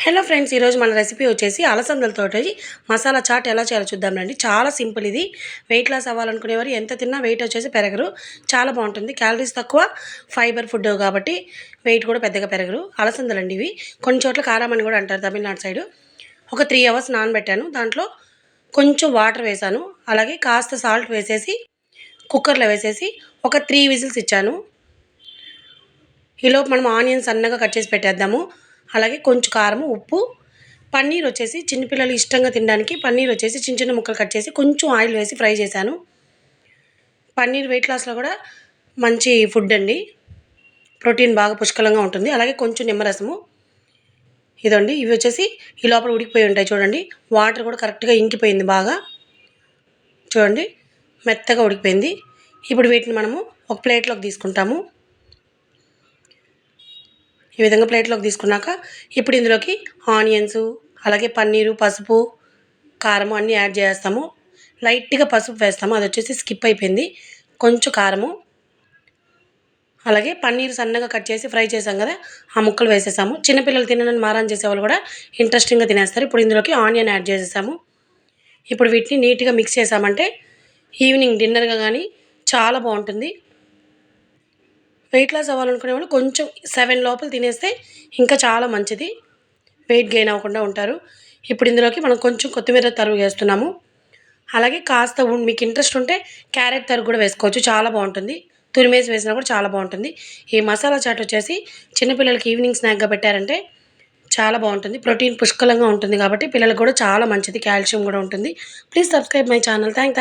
Hello friends, ఈరోజు మన recipe వచ్చేసి అలసందలతోటి మసాలా చాట్ ఎలా చేయాలో చూద్దాం రండి. చాలా సింపుల్ ఇది. వెయిట్ లాస్ అవ్వాలనుకునేవారు ఎంత తిన్నా వెయిట్ వచ్చేసి పెరగరు. చాలా బాగుంటుంది. క్యాలరీస్ తక్కువ, ఫైబర్ ఫుడ్ కాబట్టి వెయిట్ కూడా పెద్దగా పెరగరు. అలసందలండి ఇవి. కొన్ని చోట్ల కారం అని కూడా అంటారు తమిళనాడు సైడు. ఒక 3 అవర్స్ నానబెట్టాను. దాంట్లో కొంచెం వాటర్ వేసాను. అలాగే కాస్త సాల్ట్ వేసేసి కుక్కర్లో వేసేసి ఒక 3 విజిల్స్ ఇచ్చాను. ఈలోపు మనం ఆనియన్స్ సన్నగా కట్ చేసి పెట్టేద్దాము. అలాగే కొంచెం కారం, ఉప్పు, పన్నీర్ వచ్చేసి చిన్నపిల్లలు ఇష్టంగా తినడానికి పన్నీర్ వచ్చేసి చిన్న చిన్న ముక్కలు కట్ చేసి కొంచెం ఆయిల్ వేసి ఫ్రై చేశాను. పన్నీర్ వెయిట్ లాస్లో కూడా మంచి ఫుడ్ అండి. ప్రోటీన్ బాగా పుష్కలంగా ఉంటుంది. అలాగే కొంచెం నిమ్మరసము. ఇదండి, ఇవి వచ్చేసి ఈ లోపల ఉడికిపోయి ఉంటాయి చూడండి. వాటర్ కూడా కరెక్ట్గా ఇంకిపోయింది బాగా. చూడండి, మెత్తగా ఉడికిపోయింది. ఇప్పుడు వీటిని మనము ఒక ప్లేట్లోకి తీసుకుంటాము. ఈ విధంగా ప్లేట్లోకి తీసుకున్నాక ఇప్పుడు ఇందులోకి ఆనియన్స్, అలాగే పన్నీరు, పసుపు, కారం అన్నీ యాడ్ చేస్తాము. లైట్గా పసుపు వేస్తాము, అది వచ్చేసి స్కిప్ అయిపోయింది. కొంచెం కారము, అలాగే పన్నీర్ సన్నగా కట్ చేసి ఫ్రై చేసాం కదా, ఆ ముక్కలు వేసేసాము. చిన్నపిల్లలు తినని మారం చేసేవాళ్ళు కూడా ఇంట్రెస్టింగ్గా తినేస్తారు. ఇప్పుడు ఇందులోకి ఆనియన్ యాడ్ చేసేసాము. ఇప్పుడు వీటిని నీట్గా మిక్స్ చేసామంటే ఈవినింగ్ డిన్నర్గా కానీ చాలా బాగుంటుంది. వెయిట్ లాస్ అవ్వాలనుకునే వాళ్ళు కొంచెం 7 లోపల తినేస్తే ఇంకా చాలా మంచిది. వెయిట్ గెయిన్ అవ్వకుండా ఉంటారు. ఇప్పుడు ఇందులోకి మనం కొంచెం కొత్తిమీర తరుగు వేస్తున్నాము. అలాగే కాస్త మీకు ఇంట్రెస్ట్ ఉంటే క్యారెట్ తరుగు కూడా వేసుకోవచ్చు, చాలా బాగుంటుంది. తురిమేసి వేసినా కూడా చాలా బాగుంటుంది. ఈ మసాలా చాట్ వచ్చేసి చిన్నపిల్లలకి ఈవినింగ్ స్నాక్గా పెట్టారంటే చాలా బాగుంటుంది. ప్రోటీన్ పుష్కలంగా ఉంటుంది కాబట్టి పిల్లలకు కూడా చాలా మంచిది. కాల్షియం కూడా ఉంటుంది. Please subscribe my channel. Thank